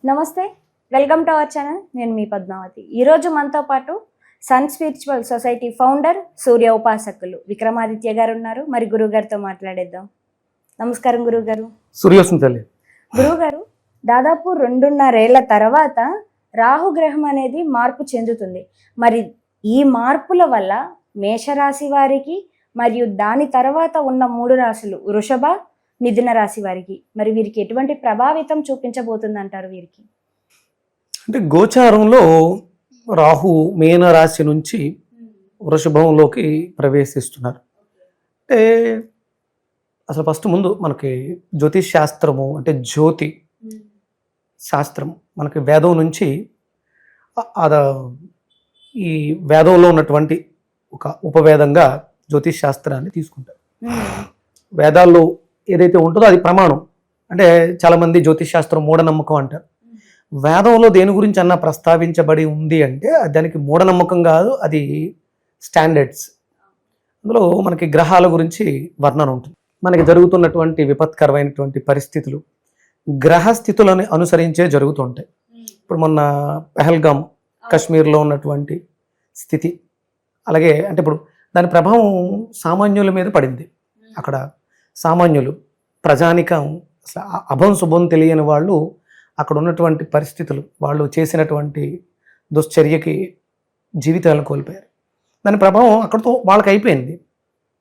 నమస్తే, welcome to our channel. నేను మీ పద్మావతి. ఈరోజు మనతో పాటు సన్ స్పిరిచువల్ సొసైటీ ఫౌండర్, సూర్య ఉపాసకులు విక్రమాదిత్య గారు ఉన్నారు. మరి గురువు గారితో మాట్లాడేద్దాం. నమస్కారం గురువు గారు. సూర్యోస్మితల్లి. గురువు గారు, దాదాపు 2.5 ఏళ్ల తర్వాత రాహుగ్రహం అనేది మార్పు చెందుతుంది. మరి ఈ మార్పుల వల్ల మేషరాశి వారికి మరియు దాని తర్వాత ఉన్న 3 రాశులు వృషభ, మిథున రాశి వారికి మరి వీరికి ఎటువంటి ప్రభావితం చూపించబోతుంది అంటారు? వీరికి అంటే గోచారంలో రాహు మీన రాశి నుంచి వృషభంలోకి ప్రవేశిస్తున్నారు. అంటే అసలు ఫస్ట్ ముందు మనకి జ్యోతిష్ శాస్త్రము అంటే జ్యోతి శాస్త్రం మనకి వేదం నుంచి ఈ వేదంలో ఉన్నటువంటి ఒక ఉపవేదంగా జ్యోతిష్ శాస్త్రాన్ని తీసుకుంటారు. వేదాల్లో ఏదైతే ఉంటుందో అది ప్రమాణం. అంటే చాలామంది జ్యోతిష్ శాస్త్రం మూఢనమ్మకం అంటారు. వేదంలో దేని గురించి అన్నా ప్రస్తావించబడి ఉంది అంటే దానికి మూఢనమ్మకం కాదు, అది స్టాండర్డ్స్. అందులో మనకి గ్రహాల గురించి వర్ణన ఉంటుంది. మనకి జరుగుతున్నటువంటి విపత్కరమైనటువంటి పరిస్థితులు గ్రహస్థితులను అనుసరించే జరుగుతుంటాయి. ఇప్పుడు మొన్న పెహల్గామ్ కాశ్మీర్లో ఉన్నటువంటి స్థితి, అలాగే అంటే ఇప్పుడు దాని ప్రభావం సామాన్యుల మీద పడింది. అక్కడ సామాన్యులు, ప్రజానికం, అసలు అభం శుభం తెలియని వాళ్ళు అక్కడ ఉన్నటువంటి పరిస్థితులు, వాళ్ళు చేసినటువంటి దుశ్చర్యకి జీవితాలను కోల్పోయారు. దాని ప్రభావం అక్కడితో వాళ్ళకి అయిపోయింది.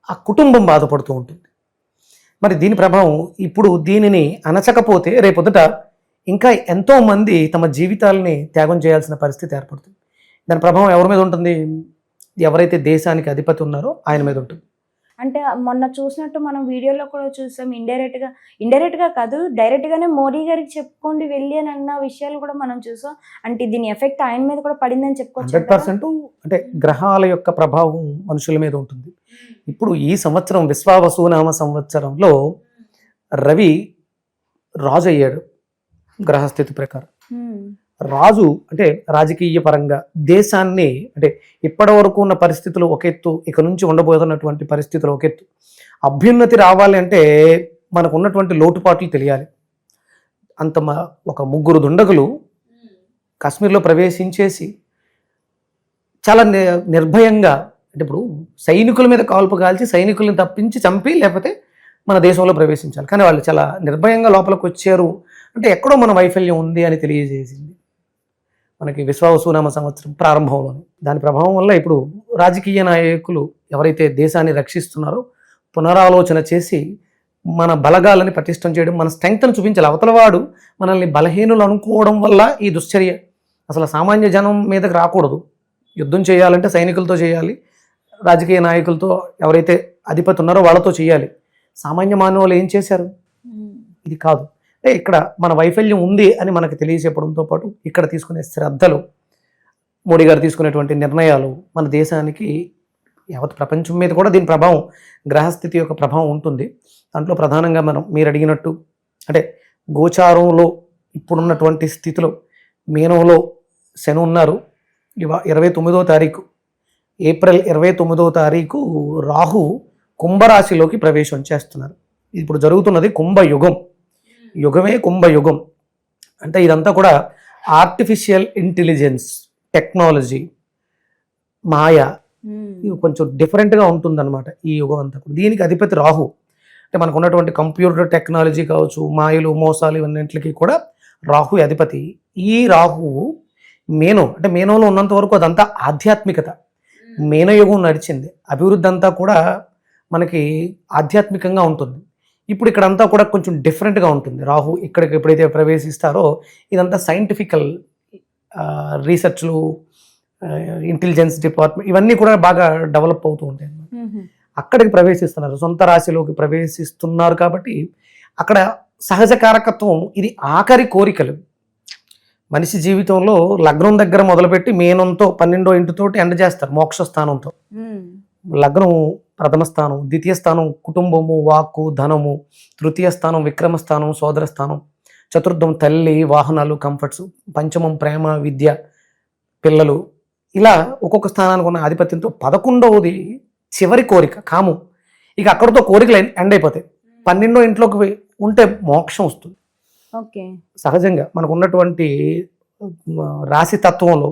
ఆ కుటుంబం బాధపడుతూ ఉంటుంది. మరి దీని ప్రభావం ఇప్పుడు దీనిని అణచకపోతే రేపొద్దుట ఇంకా ఎంతోమంది తమ జీవితాలని త్యాగం చేయాల్సిన పరిస్థితి ఏర్పడుతుంది. దాని ప్రభావం ఎవరి మీద ఉంటుంది? ఎవరైతే దేశానికి అధిపతి ఉన్నారో ఆయన మీద ఉంటుంది. అంటే మొన్న చూసినట్టు మనం వీడియోలో కూడా చూసాం, ఇండైరెక్ట్గా కాదు డైరెక్ట్గానే మోడీ గారికి చెప్పుకోండి వెళ్ళి అని అన్న విషయాలు కూడా మనం చూసాం. అంటే దీని ఎఫెక్ట్ ఆయన మీద కూడా పడిందని చెప్పుకోవచ్చు. 100% అంటే గ్రహాల యొక్క ప్రభావం మనుషుల మీద ఉంటుంది. ఇప్పుడు ఈ సంవత్సరం విశ్వావసునామ సంవత్సరంలో రవి రాజు అయ్యాడు. గ్రహస్థితి ప్రకారం రాజు అంటే రాజకీయ పరంగా దేశాన్ని, అంటే ఇప్పటి వరకు ఉన్న పరిస్థితులు ఒక ఎత్తు, ఇక నుంచి ఉండబోతున్నటువంటి పరిస్థితులు ఒక ఎత్తు. అభ్యున్నతి రావాలి అంటే మనకు ఉన్నటువంటి లోటుపాట్లు తెలియాలి. ఒక 3 దుండగులు కాశ్మీర్లో ప్రవేశించేసి చాలా నిర్భయంగా, అంటే ఇప్పుడు సైనికుల మీద కాల్పు కాల్చి సైనికులను తప్పించి చంపి లేకపోతే మన దేశంలో ప్రవేశించాలి. కానీ వాళ్ళు చాలా నిర్భయంగా లోపలికి వచ్చారు అంటే ఎక్కడో మన వైఫల్యం ఉంది అని తెలియజేసింది మనకి విశ్వావసునామ సంవత్సరం ప్రారంభంలోనే. దాని ప్రభావం వల్ల ఇప్పుడు రాజకీయ నాయకులు ఎవరైతే దేశాన్ని రక్షిస్తున్నారో పునరాలోచన చేసి మన బలగాలని పటిష్టం చేయడం, మన స్ట్రెంగ్త్ను చూపించాలి. అవతలవాడు మనల్ని బలహీనులు అనుకోవడం వల్ల ఈ దుశ్చర్య అసలు సామాన్య జనం మీదకి రాకూడదు. యుద్ధం చేయాలంటే సైనికులతో చేయాలి, రాజకీయ నాయకులతో, ఎవరైతే అధిపతి ఉన్నారో వాళ్ళతో చేయాలి. సామాన్య మానవులు ఏం చేశారు? ఇది కాదు. అంటే ఇక్కడ మన వైఫల్యం ఉంది అని మనకు తెలియజెప్పడంతో పాటు ఇక్కడ తీసుకునే శ్రద్ధలు, మోడీ గారు తీసుకునేటువంటి నిర్ణయాలు మన దేశానికి, యావత్ ప్రపంచం మీద కూడా దీని ప్రభావం, గ్రహస్థితి యొక్క ప్రభావం ఉంటుంది. దాంట్లో ప్రధానంగా మీరు అడిగినట్టు అంటే గోచారంలో ఇప్పుడున్నటువంటి స్థితిలో మీనంలో శని ఉన్నారు. 29వ తారీఖు ఏప్రిల్ 29వ తారీఖు రాహు కుంభరాశిలోకి ప్రవేశం చేస్తున్నారు. ఇప్పుడు జరుగుతున్నది కుంభయుగం. యుగమే కుంభయుగం. అంటే ఇదంతా కూడా ఆర్టిఫిషియల్ ఇంటెలిజెన్స్, టెక్నాలజీ, మాయ, ఇది కొంచెం డిఫరెంట్గా ఉంటుందన్నమాట ఈ యుగం అంతా కూడా. దీనికి అధిపతి రాహు. అంటే మనకు ఉన్నటువంటి కంప్యూటర్ టెక్నాలజీ కావచ్చు, మాయలు, మోసాలు, ఇవన్నింటికి కూడా రాహు అధిపతి. ఈ రాహువు అంటే మేనంలో ఉన్నంత వరకు అదంతా ఆధ్యాత్మికత. మేనయుగం నడిచింది, అభివృద్ధి అంతా కూడా మనకి ఆధ్యాత్మికంగా ఉంటుంది. ఇప్పుడు ఇక్కడంతా కూడా కొంచెం డిఫరెంట్గా ఉంటుంది. రాహు ఇక్కడికి ఎప్పుడైతే ప్రవేశిస్తారో ఇదంతా సైంటిఫికల్ రీసెర్చ్లు, ఇంటెలిజెన్స్ డిపార్ట్మెంట్, ఇవన్నీ కూడా బాగా డెవలప్ అవుతూ ఉంటాయి. అక్కడికి ప్రవేశిస్తున్నారు, సొంత రాశిలోకి ప్రవేశిస్తున్నారు. కాబట్టి అక్కడ సహజ కారకత్వం, ఇది ఆఖరి కోరికలు. మనిషి జీవితంలో లగ్నం దగ్గర మొదలుపెట్టి మీనంతో 12వ ఇంటితోటి ఎండ చేస్తారు, మోక్ష స్థానంతో. లగ్నం ప్రథమ స్థానం, ద్వితీయ స్థానం కుటుంబము, వాక్కు, ధనము, తృతీయ స్థానం విక్రమ స్థానం, సోదర స్థానం, చతుర్థం తల్లి, వాహనాలు, కంఫర్ట్స్, పంచమం ప్రేమ, విద్య, పిల్లలు. ఇలా ఒక్కొక్క స్థానానికి ఉన్న ఆధిపత్యంతో 11వది చివరి కోరిక కాము. ఇక అక్కడితో కోరికలు ఎండ్ అయిపోతాయి. 12వ ఇంట్లోకి ఉంటే మోక్షం వస్తుంది. ఓకే. సహజంగా మనకు ఉన్నటువంటి రాశి తత్వంలో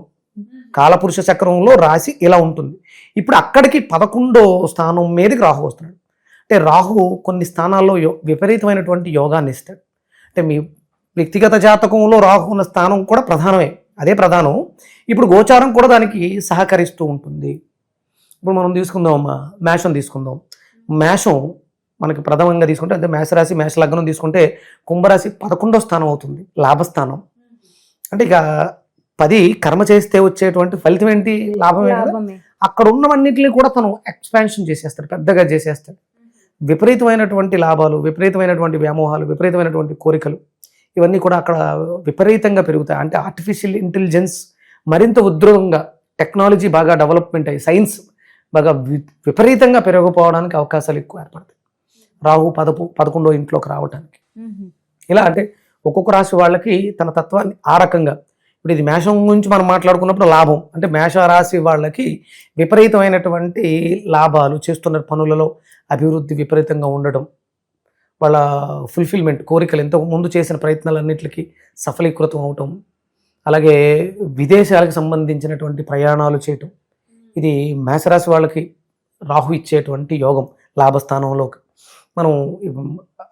కాలపురుష చక్రంలో రాశి ఇలా ఉంటుంది. ఇప్పుడు అక్కడికి 11వ స్థానం మీదకి రాహు వస్తున్నాడు. అంటే రాహు కొన్ని స్థానాల్లో విపరీతమైనటువంటి యోగాన్ని ఇస్తాడు. అంటే మీ వ్యక్తిగత జాతకంలో రాహు ఉన్న స్థానం కూడా ప్రధానమే, అదే ప్రధానం. ఇప్పుడు గోచారం కూడా దానికి సహకరిస్తూ ఉంటుంది. ఇప్పుడు మనం తీసుకుందాం అమ్మా, మేషం తీసుకుందాం. మేషం మనకి ప్రథమంగా తీసుకుంటే, అంటే మేషరాశి మేష లగ్నం తీసుకుంటే కుంభరాశి 11వ స్థానం అవుతుంది, లాభస్థానం. అంటే ఇక 10 కర్మ చేస్తే వచ్చేటువంటి ఫలితం ఏంటి? లాభమే కదా. లాభమే. అక్కడ ఉన్నవన్నిటిని కూడా తను ఎక్స్పాన్షన్ చేసేస్తాడు, పెద్దగా చేసేస్తాడు. విపరీతమైనటువంటి లాభాలు, విపరీతమైనటువంటి వ్యామోహాలు, విపరీతమైనటువంటి కోరికలు ఇవన్నీ కూడా అక్కడ విపరీతంగా పెరుగుతాయి. అంటే ఆర్టిఫిషియల్ ఇంటెలిజెన్స్ మరింత ఉధృతంగా, టెక్నాలజీ బాగా డెవలప్మెంట్ అయ్యి, సైన్స్ బాగా విపరీతంగా పెరిగిపోవడానికి అవకాశాలు ఎక్కువ ఏర్పడతాయి రాహు 11వ ఇంట్లోకి రావడానికి. ఇలా అంటే ఒక్కొక్క రాశి వాళ్ళకి తన తత్వాన్ని ఆ రకంగా. ఇప్పుడు ఇది మేషం గురించి మనం మాట్లాడుకున్నప్పుడు లాభం అంటే మేషరాశి వాళ్ళకి విపరీతమైనటువంటి లాభాలు, చేస్తున్న పనులలో అభివృద్ధి విపరీతంగా ఉండడం, వాళ్ళ ఫుల్ఫిల్మెంట్, కోరికలు ఎంతో ముందు చేసిన ప్రయత్నాలన్నింటికి సఫలీకృతం అవటం, అలాగే విదేశాలకు సంబంధించినటువంటి ప్రయాణాలు చేయటం, ఇది మేషరాశి వాళ్ళకి రాహు ఇచ్చేటువంటి యోగం లాభస్థానంలోకి. మనం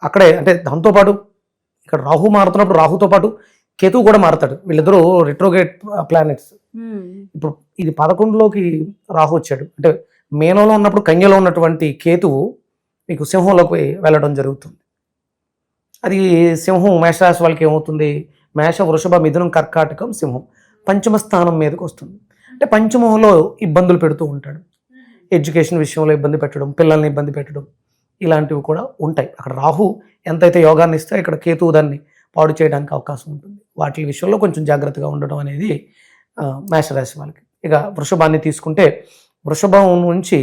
అక్కడే అంటే దాంతోపాటు ఇక్కడ రాహు మారుతున్నప్పుడు రాహుతో పాటు కేతువు కూడా మారుతాడు. వీళ్ళిద్దరూ రిట్రోగ్రేడ్ ప్లానెట్స్. ఇప్పుడు ఇది 11లోకి రాహు వచ్చాడు. అంటే మేనంలో ఉన్నప్పుడు కన్యలో ఉన్నటువంటి కేతువు మీకు సింహంలోకి వెళ్ళడం జరుగుతుంది. అది సింహం మేషరాశి వాళ్ళకి ఏమవుతుంది? మేష, వృషభ, మిథునం, కర్కాటకం, సింహం పంచమ స్థానం మీదకి వస్తుంది. అంటే పంచమంలో ఇబ్బందులు పెడుతూ ఉంటాడు. ఎడ్యుకేషన్ విషయంలో ఇబ్బంది పెట్టడం, పిల్లల్ని ఇబ్బంది పెట్టడం, ఇలాంటివి కూడా ఉంటాయి. అక్కడ రాహు ఎంతైతే యోగాన్ని ఇస్తే ఇక్కడ కేతువు దాన్ని పాడు చేయడానికి అవకాశం ఉంటుంది. వాటి విషయంలో కొంచెం జాగ్రత్తగా ఉండడం అనేది మేషరాశి వాళ్ళకి. ఇక వృషభాన్ని తీసుకుంటే వృషభం నుంచి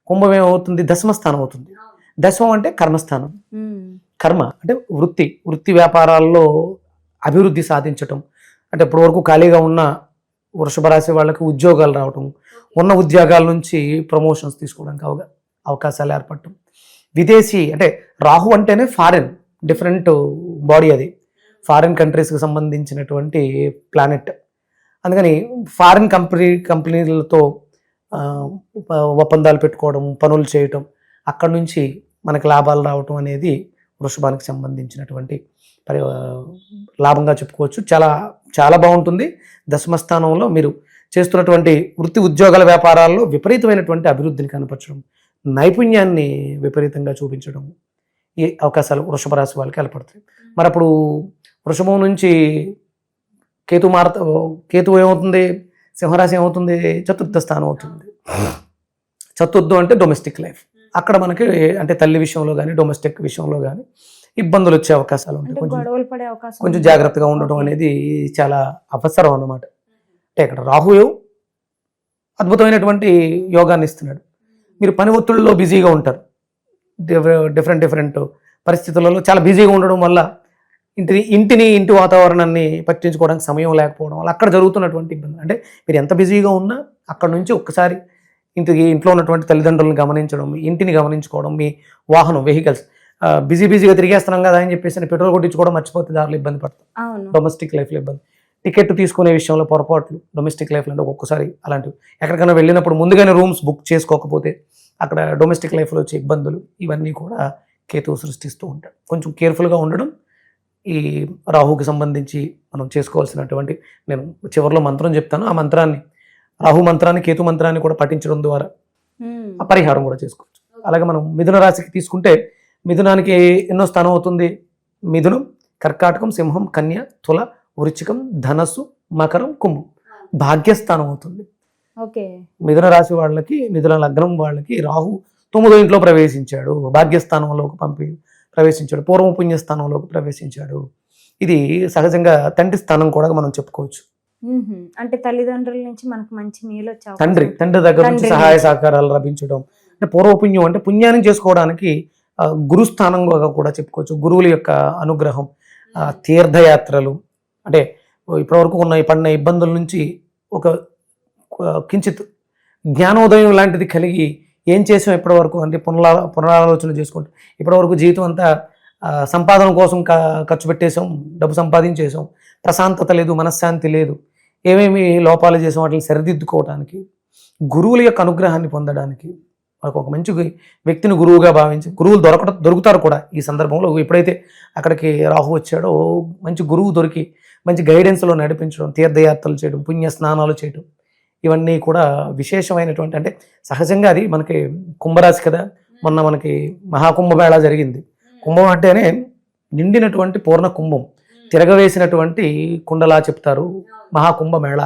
కుంభం ఏమవుతుంది? దశమ స్థానం అవుతుంది. దశమం అంటే కర్మస్థానం. కర్మ అంటే వృత్తి వ్యాపారాల్లో అభివృద్ధి సాధించటం. అంటే ఇప్పటి వరకు ఖాళీగా ఉన్న వృషభ రాశి వాళ్ళకి ఉద్యోగాలు రావటం, ఉన్న ఉద్యోగాల నుంచి ప్రమోషన్స్ తీసుకోవడానికి అవకాశాలు ఏర్పడటం. విదేశీ అంటే రాహు అంటేనే ఫారిన్, డిఫరెంట్ బాడీ, అది ఫారిన్ కంట్రీస్కి సంబంధించినటువంటి ప్లానెట్. అందుకని ఫారిన్ కంపెనీలతో ఒప్పందాలు పెట్టుకోవడం, పనులు చేయటం, అక్కడి నుంచి మనకి లాభాలు రావటం అనేది వృషభానికి సంబంధించినటువంటి లాభంగా చెప్పుకోవచ్చు. చాలా చాలా బాగుంటుంది. దశమస్థానంలో మీరు చేస్తున్నటువంటి వృత్తి ఉద్యోగాల వ్యాపారాల్లో విపరీతమైనటువంటి అభివృద్ధిని కనపరచడం, నైపుణ్యాన్ని విపరీతంగా చూపించడం, ఈ అవకాశాలు వృషభ రాశి వాళ్ళకి ఏర్పడతాయి. మరి అప్పుడు వృషభం నుంచి కేతు ఏమవుతుంది? సింహరాశి ఏమవుతుంది? చతుర్థ స్థానం అవుతుంది. చతుర్థం అంటే డొమెస్టిక్ లైఫ్. అక్కడ మనకి అంటే తల్లి విషయంలో కానీ డొమెస్టిక్ విషయంలో కానీ ఇబ్బందులు వచ్చే అవకాశాలు ఉంటాయి. కొంచెం జాగ్రత్తగా ఉండటం అనేది చాలా అవసరం అన్నమాట. అంటే ఇక్కడ రాహు అద్భుతమైనటువంటి యోగాన్ని ఇస్తున్నాడు. మీరు పని ఒత్తిడిలో బిజీగా ఉంటారు. డిఫరెంట్ పరిస్థితులలో చాలా బిజీగా ఉండడం వల్ల ఇంటి వాతావరణాన్ని పట్టించుకోవడానికి సమయం లేకపోవడం వల్ల అక్కడ జరుగుతున్నటువంటి ఇబ్బంది. అంటే మీరు ఎంత బిజీగా ఉన్నా అక్కడ నుంచి ఒక్కసారి ఇంట్లో ఉన్నటువంటి తల్లిదండ్రులను గమనించడం, ఇంటిని గమనించుకోవడం, మీ వాహనం వెహికల్స్ బిజీగా తిరిగేస్తున్నాం కదా అని చెప్పేసి పెట్రోల్ కొట్టించుకోవడం మర్చిపోతే దాంట్లో ఇబ్బంది పడతాం. డొమెస్టిక్ లైఫ్లో ఇబ్బంది, టికెట్ తీసుకునే విషయంలో పొరపాట్లు డొమెస్టిక్ లైఫ్లో అంటే ఒక్కొక్కసారి అలాంటివి. ఎక్కడికైనా వెళ్ళినప్పుడు ముందుగానే రూమ్స్ బుక్ చేసుకోకపోతే అక్కడ డొమెస్టిక్ లైఫ్లో వచ్చే ఇబ్బందులు ఇవన్నీ కూడా కేతువు సృష్టిస్తూ ఉంటాడు. కొంచెం కేర్ఫుల్గా ఉండడం ఈ రాహుకి సంబంధించి మనం చేసుకోవాల్సినటువంటి, నేను చివరిలో మంత్రం చెప్తాను, ఆ మంత్రాన్ని రాహు మంత్రాన్ని కేతు మంత్రాన్ని కూడా పఠించడం ద్వారా ఆ పరిహారం కూడా చేసుకోవచ్చు. అలాగే మనం మిథున రాశికి తీసుకుంటే మిథునానికి ఎన్నో స్థానం అవుతుంది? మిథునం, కర్కాటకం, సింహం, కన్య, తుల, వృశ్చికం, ధనస్సు, మకరం, కుంభం భాగ్యస్థానం అవుతుంది. మిథున రాశి వాళ్ళకి, మిథున లగ్నం వాళ్ళకి రాహు 9వ ఇంట్లో ప్రవేశించాడు, భాగ్యస్థానంలోకి ప్రవేశించాడు, పూర్వ పుణ్యస్థానంలోకి ప్రవేశించాడు. ఇది సహజంగా తండ్రి స్థానం కూడా మనం చెప్పుకోవచ్చు. అంటే తల్లిదండ్రుల నుంచి మనకు మంచి మేలు వచ్చే తండ్రి దగ్గర నుంచి సహాయ సహకారాలు లభించడం. అంటే పూర్వపుణ్యం అంటే పుణ్యాన్ని చేసుకోవడానికి గురుస్థానంగా కూడా చెప్పుకోవచ్చు. గురువుల యొక్క అనుగ్రహం, తీర్థయాత్రలు, అంటే ఇప్పటివరకు పడిన ఇబ్బందుల నుంచి ఒక కించిత్ జ్ఞానోదయం లాంటిది కలిగి ఏం చేసాం ఇప్పటివరకు అంటే పునరాలోచన చేసుకుంటాం. ఇప్పటివరకు జీవితం అంతా సంపాదన కోసం ఖర్చు పెట్టేసాం, డబ్బు సంపాదించేసాం, ప్రశాంతత లేదు, మనశ్శాంతి లేదు, ఏమేమి లోపాలు చేసాం వాటిని సరిదిద్దుకోవడానికి, గురువుల యొక్క అనుగ్రహాన్ని పొందడానికి, మనకు ఒక మంచి వ్యక్తిని గురువుగా భావించి గురువులు దొరుకుతారు కూడా ఈ సందర్భంలో. ఎప్పుడైతే అక్కడికి రాహు వచ్చాడో మంచి గురువు దొరికి మంచి గైడెన్స్లో నడిపించడం, తీర్థయాత్రలు చేయడం, పుణ్య స్నానాలు చేయడం, ఇవన్నీ కూడా విశేషమైనటువంటి, అంటే సహజంగా అది మనకి కుంభరాశి కదా. మొన్న మనకి మహాకుంభమేళా జరిగింది. కుంభం అంటేనే నిండినటువంటి పూర్ణ కుంభం, తిరగవేసినటువంటి కుండలా చెప్తారు మహాకుంభమేళ.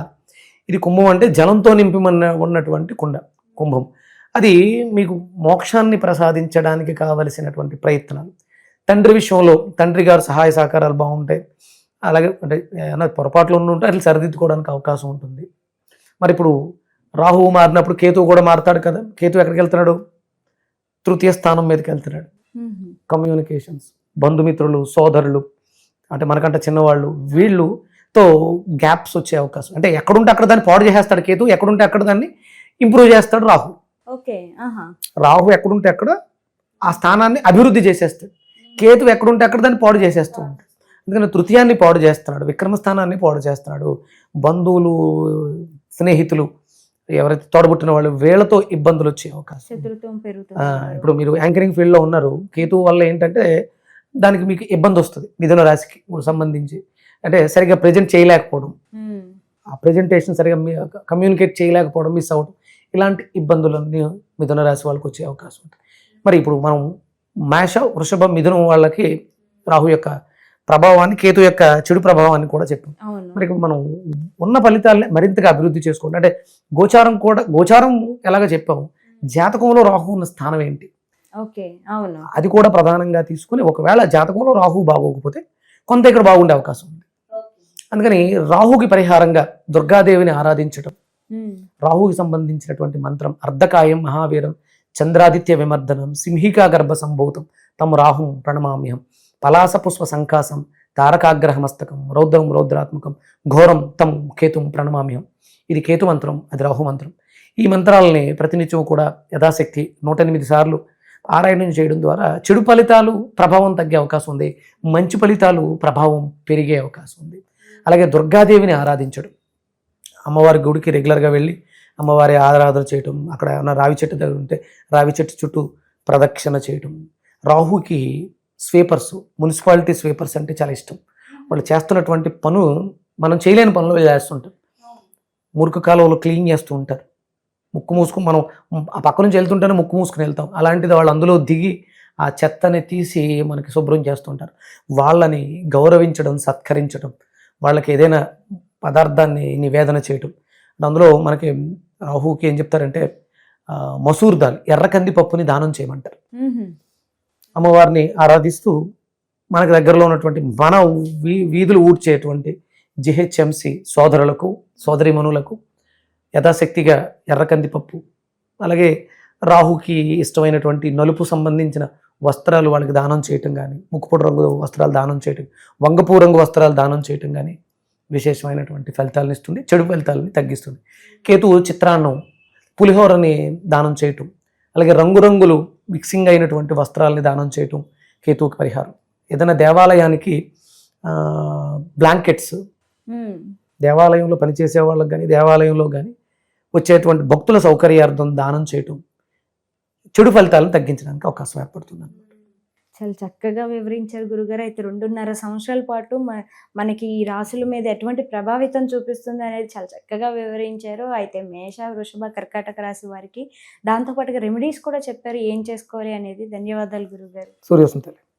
ఇది కుంభం అంటే జలంతో నింపి ఉన్నటువంటి కుంభం. అది మీకు మోక్షాన్ని ప్రసాదించడానికి కావలసినటువంటి ప్రయత్నాలు. తండ్రి విషయంలో తండ్రి గారు సహాయ సహకారాలు బాగుంటాయి. అలాగే అంటే ఏమైనా పొరపాట్లు ఉంటే అట్లా సరిదిద్దుకోవడానికి అవకాశం ఉంటుంది. మరి ఇప్పుడు రాహువు మారినప్పుడు కేతువు కూడా మారుతాడు కదా. కేతువు ఎక్కడికి వెళ్తున్నాడు? తృతీయ స్థానం మీదకి వెళ్తున్నాడు. కమ్యూనికేషన్స్, బంధుమిత్రులు, సోదరులు, అంటే మనకంటే చిన్నవాళ్ళు, వీళ్ళుతో గ్యాప్స్ వచ్చే అవకాశం. అంటే ఎక్కడుంటే అక్కడ దాన్ని పాడు చేసేస్తాడు కేతు, ఎక్కడుంటే అక్కడ దాన్ని ఇంప్రూవ్ చేస్తాడు రాహు. రాహు ఎక్కడుంటే అక్కడ ఆ స్థానాన్ని అభివృద్ధి చేసేస్తాడు. కేతు ఎక్కడుంటే అక్కడ దాన్ని పాడు చేసేస్తూ ఉంటాడు. అందుకని తృతీయాన్ని పాడు చేస్తున్నాడు, విక్రమస్థానాన్ని పాడు చేస్తున్నాడు. బంధువులు, స్నేహితులు, ఎవరైతే తోడబుట్టిన వాళ్ళు, వీళ్ళతో ఇబ్బందులు వచ్చే అవకాశం. ఇప్పుడు మీరు యాంకరింగ్ ఫీల్డ్లో ఉన్నారు, కేతు వల్ల ఏంటంటే దానికి మీకు ఇబ్బంది వస్తుంది. మిథున రాశికి సంబంధించి అంటే సరిగ్గా ప్రజెంట్ చేయలేకపోవడం, ఆ ప్రజెంటేషన్ సరిగ్గా కమ్యూనికేట్ చేయలేకపోవడం, మిస్ అవ్వడం, ఇలాంటి ఇబ్బందులన్నీ మిథున రాశి వాళ్ళకి వచ్చే అవకాశం ఉంటుంది. మరి ఇప్పుడు మనం మేష, వృషభ, మిథునం వాళ్ళకి రాహు యొక్క ప్రభావాన్ని, కేతు యొక్క చెడు ప్రభావాన్ని కూడా చెప్పాం. మరి ఇప్పుడు మనం ఉన్న ఫలితాలని మరింతగా అభివృద్ధి చేసుకోండి. అంటే గోచారం ఎలాగ చెప్పాము, జాతకంలో రాహు ఉన్న స్థానం ఏంటి, అది కూడా ప్రధానంగా తీసుకుని, ఒకవేళ జాతకంలో రాహు బాగోకపోతే కొంత ఇక్కడ బాగుండే అవకాశం ఉంది. అందుకని రాహుకి పరిహారంగా దుర్గాదేవిని ఆరాధించడం, రాహుకి సంబంధించినటువంటి మంత్రం అర్ధకాయం మహావీరం చంద్రాదిత్య విమర్దనం సింహికా గర్భ సంభూతం తమ రాహుం ప్రణమామ్యహం పలాస పుష్ప సంకాసం తారకాగ్రహమస్తకం రౌద్రం రౌద్రాత్మకం ఘోరం తం కేతుం ప్రణమామ్యహం. ఇది కేతు మంత్రం, అది రాహు మంత్రం. ఈ మంత్రాలని ప్రతినిత్యం కూడా యథాశక్తి 108 సార్లు పారాయణం చేయడం ద్వారా చెడు ఫలితాలు ప్రభావం తగ్గే అవకాశం ఉంది, మంచి ఫలితాలు ప్రభావం పెరిగే అవకాశం ఉంది. అలాగే దుర్గాదేవిని ఆరాధించడం, అమ్మవారి గుడికి రెగ్యులర్గా వెళ్ళి అమ్మవారి ఆరాధన చేయటం, అక్కడ ఏమైనా రావి చెట్టు దగ్గర ఉంటే రావి చెట్టు చుట్టూ ప్రదక్షిణ చేయటం. రాహుకి స్వీపర్స్, మున్సిపాలిటీ స్వీపర్స్ అంటే చాలా ఇష్టం. వాళ్ళు చేస్తున్నటువంటి పను మనం చేయలేని పనులు చేస్తుంటాం. మురికి కాలువలు క్లీన్ చేస్తూ ఉంటారు. ముక్కు మూసుకుని మనం ఆ పక్క నుంచి వెళ్తుంటేనే ముక్కు మూసుకుని వెళ్తాం. అలాంటిది వాళ్ళు అందులో దిగి ఆ చెత్తని తీసి మనకి శుభ్రం చేస్తుంటారు. వాళ్ళని గౌరవించడం, సత్కరించడం, వాళ్ళకి ఏదైనా పదార్థాన్ని నివేదన చేయటం. అందులో మనకి రాహుకి ఏం చెప్తారంటే మసూర్ దాల్, ఎర్ర కంది పప్పుని దానం చేయమంటారు. అమ్మవారిని ఆరాధిస్తూ మనకు దగ్గరలో ఉన్నటువంటి మన వీధులు ఊడ్చేటువంటి జిహెచ్ఎంసి సోదరులకు, సోదరిమణులకు యథాశక్తిగా ఎర్ర కందిపప్పు, అలాగే రాహుకి ఇష్టమైనటువంటి నలుపు సంబంధించిన వస్త్రాలు వాళ్ళకి దానం చేయటం కానీ, ముక్కుపొడి రంగు వస్త్రాలు దానం చేయటం, వంగపూ రంగు వస్త్రాలు దానం చేయటం కానీ విశేషమైనటువంటి ఫలితాలను ఇస్తుంది, చెడు ఫలితాలని తగ్గిస్తుంది. కేతువు చిత్రాన్నం, పులిహోరని దానం చేయటం, అలాగే రంగురంగులు మిక్సింగ్ అయినటువంటి వస్త్రాలని దానం చేయటం కేతువుకి పరిహారం. ఏదైనా దేవాలయానికి బ్లాంకెట్స్, దేవాలయంలో పనిచేసే వాళ్ళకి కానీ దేవాలయంలో కానీ వచ్చేటువంటి భక్తుల సౌకర్యార్థం దానం చేయటం చెడు ఫలితాలను తగ్గించడానికి అవకాశం ఏర్పడుతుంది. చాలా చక్కగా వివరించారు గురుగారు. అయితే 2.5 సంవత్సరాల పాటు మనకి ఈ రాశుల మీద ఎటువంటి ప్రభావితం చూపిస్తుంది అనేది చాలా చక్కగా వివరించారు. అయితే మేష, వృషభ, కర్కాటక రాశి వారికి దాంతోపాటుగా రెమెడీస్ కూడా చెప్పారు, ఏం చేసుకోవాలి అనేది. ధన్యవాదాలు గురుగారు. సూర్యోస్మితలే.